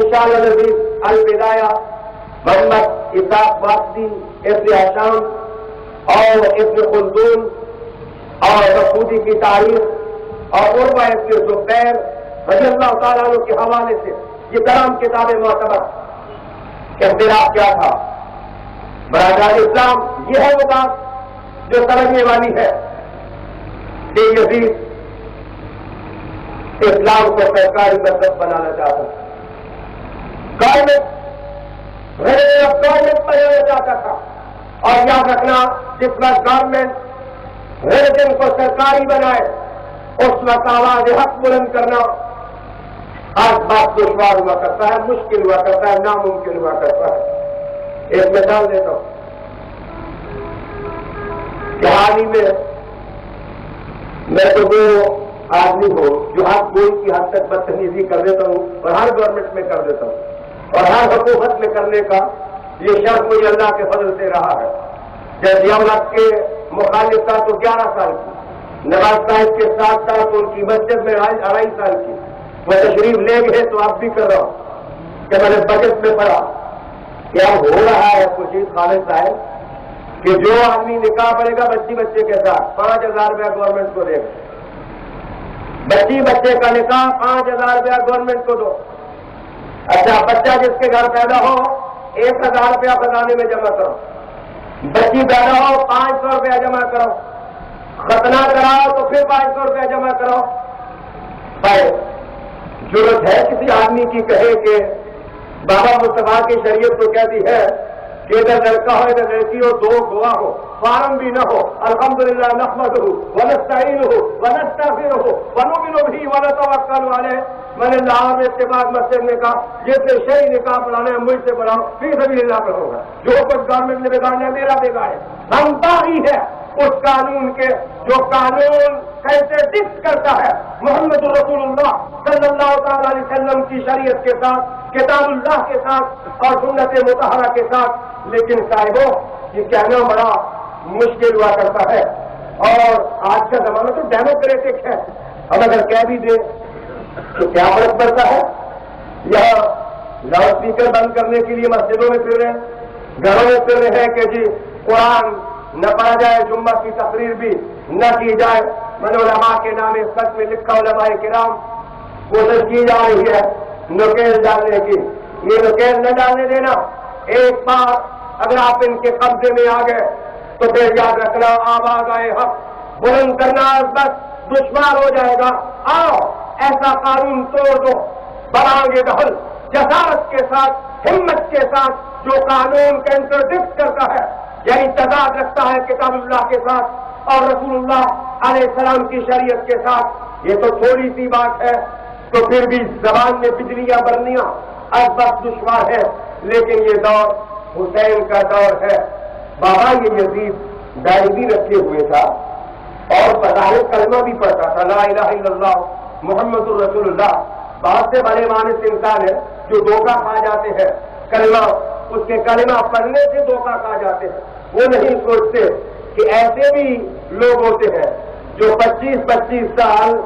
انشاءاللہ نزید البدایہ محمد اسحاق واسطی ابن حشام اور ابن خلدون اور مفہودی کی تاریخ اور عروہ ابن زبیر رضی اللہ تعالیٰ عنہ کے حوالے سے یہ تمام کتابیں معتبر اختلاف کیا تھا. برادران اسلام یہ ہے وہ بات جو سمجھنے والی ہے کہ یزید اسلام کو سرکاری مذہب بنانا چاہتا تھا, گورنمنٹ بنانا چاہتا تھا. اور یاد رکھنا جس وقت گورنمنٹ ریلیجن کو سرکاری بنائے اس وقت آواز حق بلند کرنا ہر بات دشوار ہوا کرتا ہے, مشکل ہوا کرتا ہے, ناممکن ہوا کرتا ہے. ایک مثال دیتا ہوں کہ حال ہی میں تو وہ آدمی ہو جو ہر کوئی کی حد تک بدتمیزی کر دیتا ہوں اور ہر گورنمنٹ میں کر دیتا ہوں اور ہر حکومت میں کرنے کا یہ شرط مجھے اللہ کے فضل سے رہا ہے. جب یملک کے مخالف تھا تو 11 سال کی, نواز صاحب کے ساتھ ساتھ ان کی مسجد میں 2.5 سال کی, وہ تشریف لے گئے تو اب بھی کر رہا ہوں کہ میں نے بجٹ میں پڑھا کہ اب ہو رہا ہے خورشید خالد صاحب کہ جو آدمی نکاح پڑے گا بچے کے ساتھ 5,000 روپیہ گورنمنٹ کو دے گا. بچے کا نکاح 5,000 روپیہ گورنمنٹ کو دو. اچھا بچہ جس کے گھر پیدا ہو 1,000 روپیہ خزانے میں جمع کرو, بچی پیدا ہو 500 روپیہ جمع کرو, ختنہ کراؤ تو پھر 500 روپیہ جمع کرو. بھائی ضرورت ہے کسی آدمی کی کہے کہ بابا مصطفیٰ کی شریعت تو کہتی ہے کہ ادھر لڑکا ہو ادھر لڑکی ہو, 2 گواہ ہو, فارم بھی نہ ہو, الحمدللہ نحمدہ ونستعینہ ونستغفرہ ونؤمن بہ ونتوکل علیہ. میں نے لاہور میں اتفاق مسجد نے کہا یہ سے شرعی نکاح پڑھانا ہے مجھ سے پڑھاؤ, فی سبیل اللہ پہ ہوگا. جو کچھ گورنمنٹ نے بگاڑنا ہے میرا بگاڑ ہے. ہم باغی ہے اس قانون کے جو قانون کیسے ڈکس کرتا ہے محمد رسول اللہ صلی اللہ تعالی علیہ وسلم کی شریعت کے ساتھ, کتاب اللہ کے ساتھ اور سنت مطہرہ کے ساتھ. لیکن صاحبوں یہ کہنا بڑا مشکل ہوا کرتا ہے اور آج کا زمانہ تو ڈیموکریٹک ہے. اب اگر کہہ بھی دے تو کیا فرق پڑتا ہے. یہاں لاؤڈ اسپیکر بند کرنے کے لیے مسجدوں میں پھر رہے ہیں, گھروں میں پھر رہے ہیں کہ جی قرآن نہ پڑھا جائے, جمعہ کی تقریر بھی نہ کی جائے. میں نے علماء کے نام اس خط میں لکھا, علماء کرام کوشش کی جا رہی ہے نکیل ڈالنے کی. یہ نکیل نہ ڈالنے دینا. ایک بار اگر آپ ان کے قبضے میں آ گئے تو پھر یاد رکھنا آواز آئے حق بلند کرنا بس دشوار ہو جائے گا. آؤ ایسا قانون توڑ دو بڑھانگے ڈھل جسارت کے ساتھ, ہمت کے ساتھ, جو قانون کا انٹرڈکٹ کرتا ہے یعنی تضاد رکھتا ہے کتاب اللہ کے ساتھ اور رسول اللہ علیہ السلام کی شریعت کے ساتھ. یہ تو تھوڑی سی بات ہے تو پھر بھی زبان میں بجلیاں برنیاں اب بس دشوار ہے. لیکن یہ دور حسین کا دور ہے. بابا یہ یزید داڑھی بھی رکھے ہوئے تھا اور بظاہر کلمہ بھی پڑھتا تھا, لا الہ الا اللہ محمد الرسول اللہ. بہت سے بڑے مانس انسان ہیں جو دھوکہ کھا جاتے ہیں, کلمہ اس کے کلمہ پڑھنے سے دھوکہ کھا جاتے ہیں. وہ نہیں سوچتے کہ ایسے بھی لوگ ہوتے ہیں جو 25-25 سال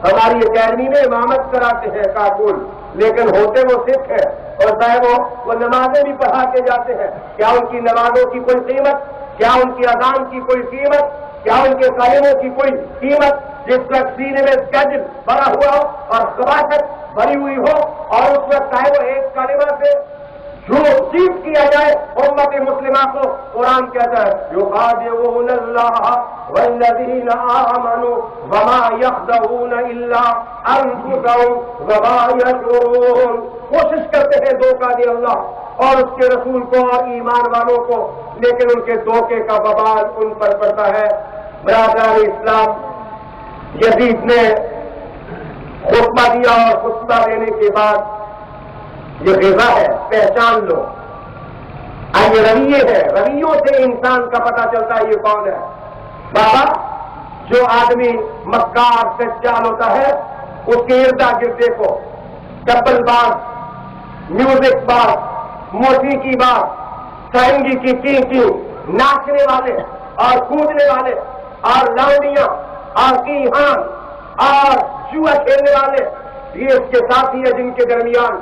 ہماری اکیڈمی میں امامت کراتے ہیں کابل, لیکن ہوتے وہ سکھ ہیں اور صاحب وہ نمازیں بھی پڑھا کے جاتے ہیں. کیا ان کی نمازوں کی کوئی قیمت, کیا ان کی اذان کی کوئی قیمت, کیا ان کے کلموں کی کوئی قیمت جس وقت سینے میں گج بھرا ہوا ہو اور خباثت بھری ہوئی ہو اور اس وقت چاہے وہ ایک کلمہ سے جو چیز کیا جائے امت مسلمہ کو. قرآن کہتا ہے یخادعون اللہ والذین آمنوا وما یخدعون الا انفسهم وما یشعرون. کوشش کرتے ہیں دھوکہ دے اللہ اور اس کے رسول کو اور ایمان والوں کو, لیکن ان کے دھوکے کا وبال ان پر پڑتا ہے. برادران اسلام یزید نے خطبہ دیا اور خطبہ دینے کے بعد یہ غذا ہے, پہچان لو. یہ رویے ہے, رویوں سے انسان کا پتہ چلتا ہے یہ کون ہے. بابا جو آدمی مکار دجال ہوتا ہے اس کے اردا گرد دیکھو, ڈبل باز, میوزک باز, موسیقی باز, سائنگی کی کی ناچنے والے اور کودنے والے اور لونڈیاں اور کیہان اور جوا کھیلنے والے, یہ اس کے ساتھی ہے جن کے درمیان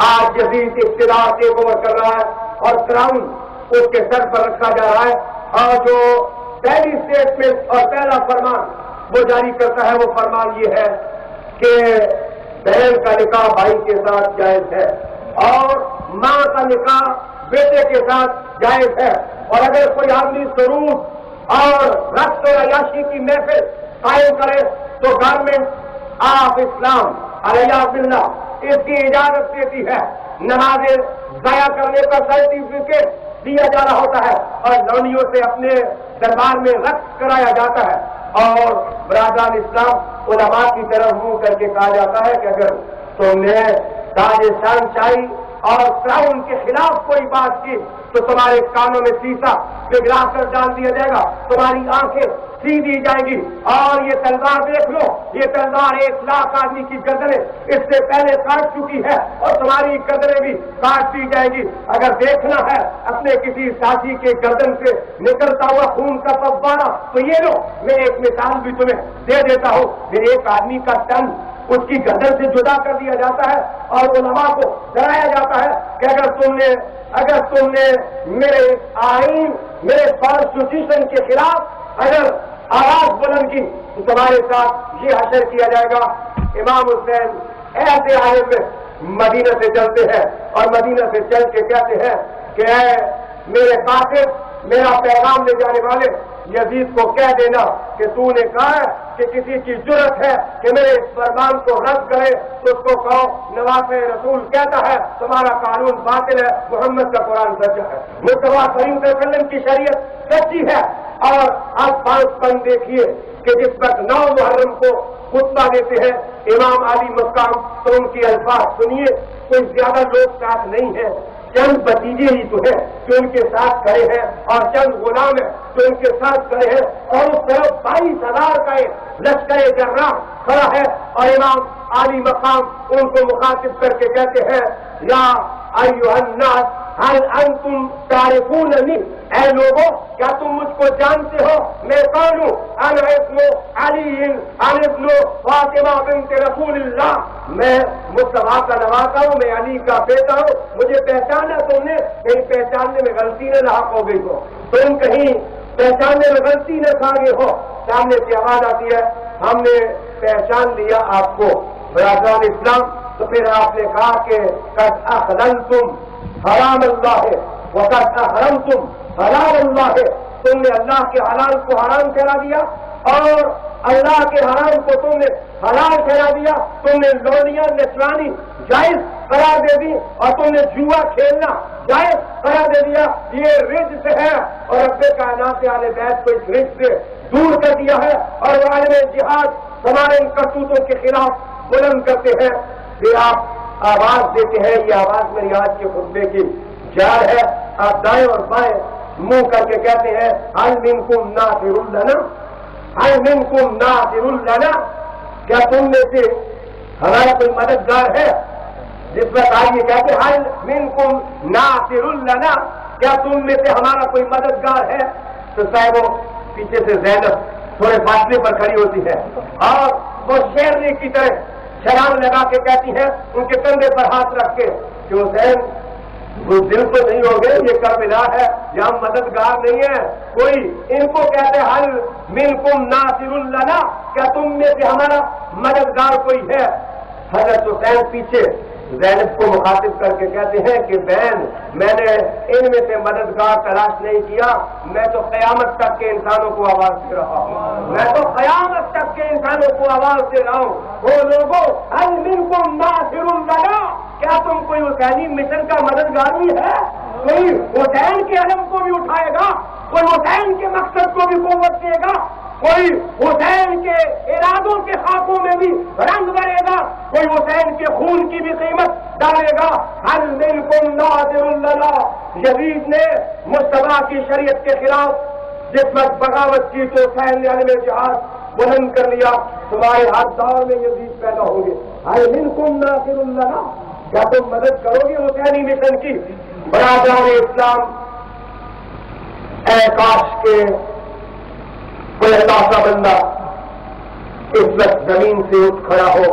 آج یزید اقتدار ٹیک اوور کر رہا ہے اور کراؤن اس کے سر پر رکھا جا رہا ہے، اور جو پہلی اسٹیٹمنٹ اور پہلا فرمان وہ جاری کرتا ہے وہ فرمان یہ ہے کہ بہن کا نکاح بھائی کے ساتھ جائز ہے اور ماں کا نکاح بیٹے کے ساتھ جائز ہے، اور اگر کوئی آدمی سرود اور رقص اور عیاشی کی محفل قائم کرے تو گورنمنٹ آف اسلام علیہ باللہ اس کی اجازت دیتی ہے، نمازیں ضائع کرنے کا سرٹیفکیٹ دیا جا رہا ہوتا ہے اور لونیوں سے اپنے دربار میں رقص کرایا جاتا ہے، اور برادران اسلام علماء کی طرف منہ کر کے کہا جاتا ہے کہ اگر تم نے تاج شہنشاہی اور کراؤن کے خلاف کوئی بات کی تو تمہارے کانوں میں سیسا پگھلا کر ڈال دیا جائے گا، تمہاری آنکھیں سی دی جائیں گی، اور یہ تلوار دیکھ لو، یہ تلوار 1 لاکھ آدمی کی گردنیں اس سے پہلے کاٹ چکی ہے اور تمہاری گردنیں بھی کاٹ دی جائیں گی۔ اگر دیکھنا ہے اپنے کسی ساتھی کے گردن سے نکلتا ہوا خون کا فوارہ تو یہ لو، میں ایک مثال بھی تمہیں دے دیتا ہوں، پھر ایک آدمی کا تن اس کی گردن سے جدا کر دیا جاتا ہے اور علماء کو ڈرایا جاتا ہے کہ اگر تم نے میرے آئین، میرے کانسٹیٹیوشن کے خلاف اگر آواز بلند کی تو تمہارے ساتھ یہ حشر کیا جائے گا۔ امام حسین ایسے عالم میں مدینہ سے چلتے ہیں اور مدینہ سے چل کے کہتے ہیں کہ اے میرے قاصد، میرا پیغام لے جانے والے، یزید کو کہہ دینا کہ تو نے کہا ہے کہ کسی کی جرت ہے کہ میرے اس فرمان کو رد کرے تو اس کو کہو نوافع رسول کہتا ہے تمہارا قانون باطل ہے، محمد کا قرآن سچا ہے، مصطفیٰ کریم صلی اللہ علیہ وسلم کی شریعت سچی ہے۔ اور آپ 5 پن دیکھیے کہ جس وقت 9 محرم کو خطبہ دیتے ہیں امام علی مقام تو ان کی الفاظ سنیے، کوئی زیادہ لوگ ساتھ نہیں ہیں، چند بتیجے ہی تو ہیں جو ان کے ساتھ کھڑے ہیں اور چند غلام ہیں جو ان کے ساتھ کھڑے ہیں، اور اس طرف 22,000 کا ایک لشکر جراح کھڑا ہے، اور امام علی مقام ان کو مخاطب کر کے کہتے ہیں یا ایھا الناس هل انتم تعرفوننی، اے لوگوں کیا تم مجھ کو جانتے ہو، میں کون ہوں؟ انا ابن علی انا ابن فاطمہ بنت رسول اللہ، میں مصطفیٰ کا نواسا ہوں، میں علی کا بیٹا ہوں، مجھے پہچانا تم نے، کہیں پہچاننے میں غلطی نہ لاحق ہو گئی ہو، تم کہیں پہچاننے میں غلطی نہ کھا گئے ہو۔ سامنے سے آواز آتی ہے ہم نے پہچان لیا آپ کو برادران اسلام، تو پھر آپ نے کہا کہ قد احللتم حرام اللہ ہے وقد احرمتم حلال اللہ ہے، تم نے اللہ کے حلال کو حرام ٹھہرا دیا اور اللہ کے حرام کو تم نے حلال ٹھہرا دیا، تم نے لونیاں نسوانی جائز قرار دے دی اور تم نے جوا کھیلنا جائز قرار دے دیا، یہ رجس ہے، اور رب کائنات اہل بیت کو اس رجس سے دور کر دیا ہے، اور وہ عالم جہاد ہمارے ان کرتوتوں کے خلاف بلند کرتے ہیں۔ پھر آپ آواز دیتے ہیں، یہ آواز میری آج کے خطبے کی جار ہے، آپ دائیں اور بائیں منہ کر کے کہتے ہیں هل منکم ناصر لنا، هل منکم ناصر لنا، کیا تم میں سے ہمارا کوئی مددگار ہے؟ جس وقت آج یہ کہتے ہیں هل منکم ناصر لنا، کیا تم میں سے ہمارا کوئی مددگار ہے، تو صاحبوں پیچھے سے زینب تھوڑے فاصلے پر کھڑی ہوتی ہے اور وہ شیرنی کی طرح چھلانگ لگا کے کہتی ہیں ان کے کندھے پر ہاتھ رکھ کے کہ حسین وہ دل تو نہیں ہو گئے، یہ کربلا ہے، یہاں مددگار نہیں ہے کوئی، ان کو کہتے ہیں هل منکم ناصر لنا، کیا تم میں سے ہمارا مددگار کوئی ہے؟ حضرت حسین پیچھے زینب کو مخاطب کر کے کہتے ہیں کہ بہن میں نے ان میں سے مددگار تلاش نہیں کیا، میں تو قیامت تک کے انسانوں کو آواز دے رہا ہوں، میں تو قیامت تک کے انسانوں کو آواز دے رہا ہوں، وہ لوگوں هل منکم ناصر لنا، کیا تم کوئی حسینی مشن کا مددگار بھی ہے؟ کوئی حسین کے علم کو بھی اٹھائے گا، کوئی حسین کے مقصد کو بھی قوت دے گا، کوئی حسین کے ارادوں کے خاکوں میں بھی رنگ بھرے گا، کوئی حسین کے خون کی بھی قیمت ڈالے گا؟ هل منکم ناصر لنا، یزید نے مصطفیٰ کی شریعت کے خلاف جس وقت بغاوت کی تو حسین نے عالم جہاد بلند کر لیا، تمہارے ہاتھ دور میں یزید پیدا ہوں گے، هل منکم ناصر لنا، کیا تم مدد کرو گے حسینی مشن کی؟ برادران اسلام، اے کاش کے کوئی اللہ کا بندہ اس وقت زمین سے اٹھ کھڑا ہو